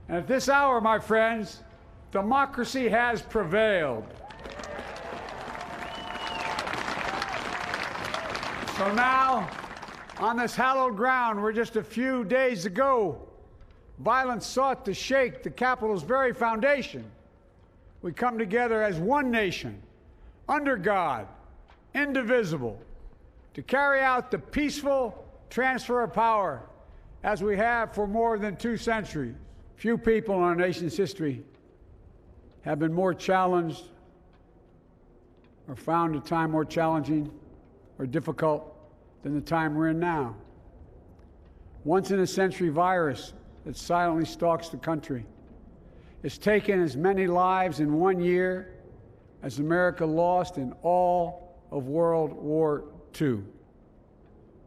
And at this hour, my friends, democracy has prevailed. So now, on this hallowed ground where just a few days ago, violence sought to shake the Capitol's very foundation, we come together as one nation, under God, indivisible, to carry out the peaceful transfer of power as we have for more than 2 centuries. Few people in our nation's history have been more challenged or found a time more challenging or difficult than the time we're in now. Once-in-a-century virus that silently stalks the country. It's taken as many lives in 1 year as America lost in all of World War II.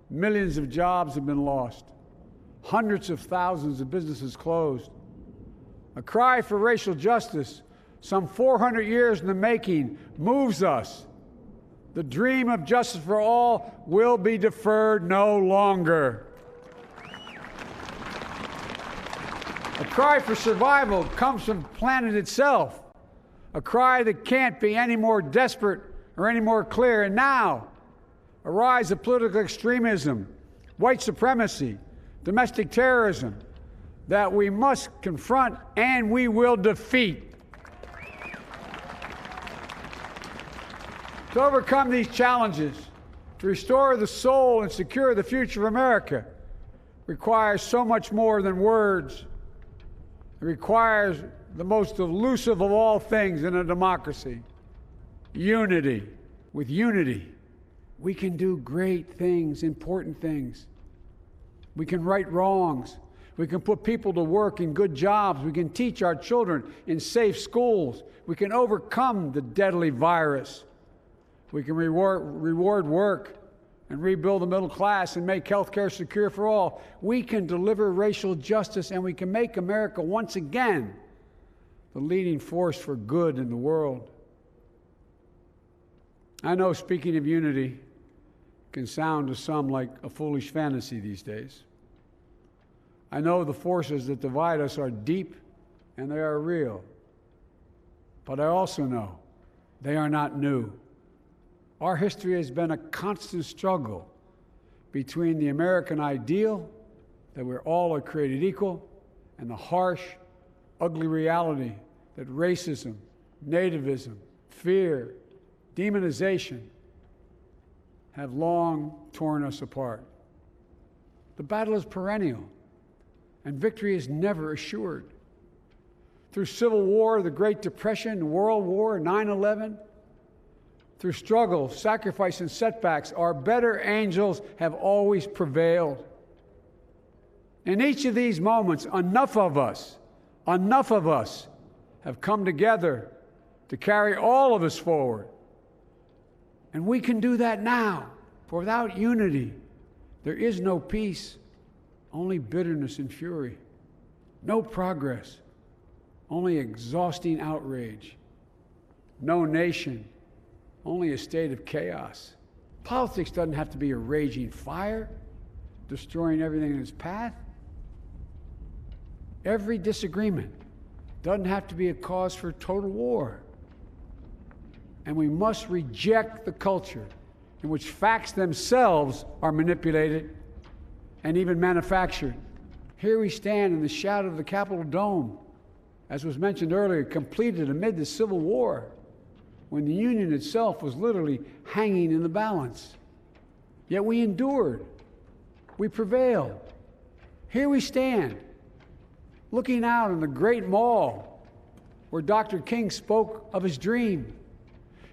Millions of jobs have been lost. Hundreds of thousands of businesses closed. A cry for racial justice, some 400 years in the making, moves us. The dream of justice for all will be deferred no longer. A cry for survival comes from the planet itself, a cry that can't be any more desperate or any more clear. And now, a rise of political extremism, white supremacy, domestic terrorism, that we must confront and we will defeat. To overcome these challenges, to restore the soul and secure the future of America, requires so much more than words. It requires the most elusive of all things in a democracy, unity. With unity, we can do great things, important things. We can right wrongs. We can put people to work in good jobs. We can teach our children in safe schools. We can overcome the deadly virus. We can reward work and rebuild the middle class and make health care secure for all. We can deliver racial justice, and we can make America once again the leading force for good in the world. I know speaking of unity can sound to some like a foolish fantasy these days. I know the forces that divide us are deep and they are real. But I also know they are not new. Our history has been a constant struggle between the American ideal that we're all are created equal and the harsh, ugly reality that racism, nativism, fear, demonization have long torn us apart. The battle is perennial, and victory is never assured. Through Civil War, the Great Depression, World War, 9/11, through struggle, sacrifice, and setbacks, our better angels have always prevailed. In each of these moments, enough of us have come together to carry all of us forward. And we can do that now, for without unity, there is no peace, only bitterness and fury. No progress, only exhausting outrage. No nation, only a state of chaos. Politics doesn't have to be a raging fire, destroying everything in its path. Every disagreement doesn't have to be a cause for total war. And we must reject the culture in which facts themselves are manipulated and even manufactured. Here we stand in the shadow of the Capitol Dome, as was mentioned earlier, completed amid the Civil War, when the Union itself was literally hanging in the balance. Yet we endured. We prevailed. Here we stand, looking out on the great mall where Dr. King spoke of his dream.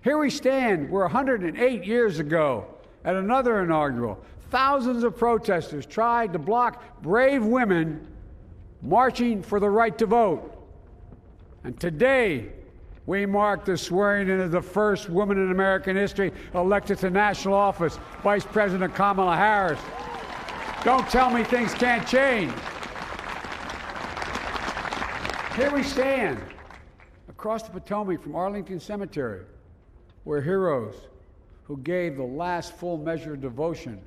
Here we stand where 108 years ago, at another inaugural, thousands of protesters tried to block brave women marching for the right to vote. And today, we mark the swearing in of the first woman in American history elected to national office, Vice President Kamala Harris. Don't tell me things can't change. Here we stand across the Potomac from Arlington Cemetery, where heroes who gave the last full measure of devotion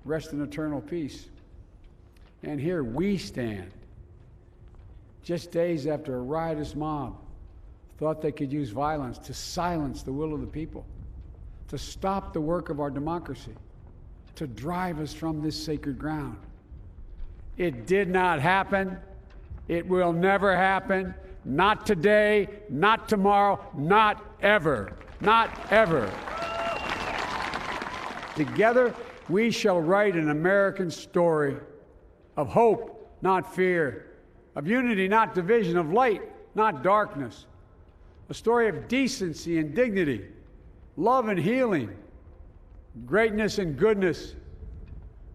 rest in eternal peace. And here we stand, just days after a riotous mob thought they could use violence to silence the will of the people, to stop the work of our democracy, to drive us from this sacred ground. It did not happen. It will never happen. Not today, not tomorrow, not ever. Not ever. Together, we shall write an American story of hope, not fear, of unity, not division, of light, not darkness, a story of decency and dignity, love and healing, greatness and goodness.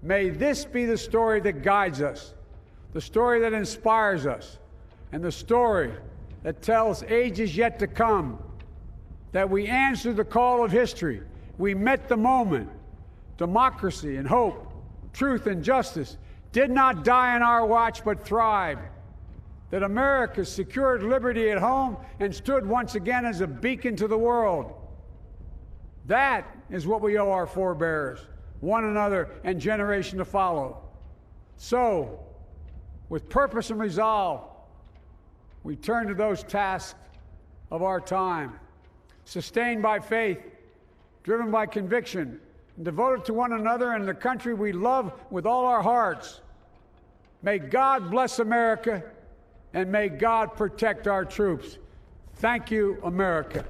May this be the story that guides us, the story that inspires us, and the story that tells ages yet to come that we answered the call of history. We met the moment. Democracy and hope, truth and justice did not die on our watch but thrived. That America secured liberty at home and stood once again as a beacon to the world. That is what we owe our forebears, one another, and generation to follow. So, with purpose and resolve, we turn to those tasks of our time, sustained by faith, driven by conviction, and devoted to one another and the country we love with all our hearts. May God bless America, and may God protect our troops. Thank you, America.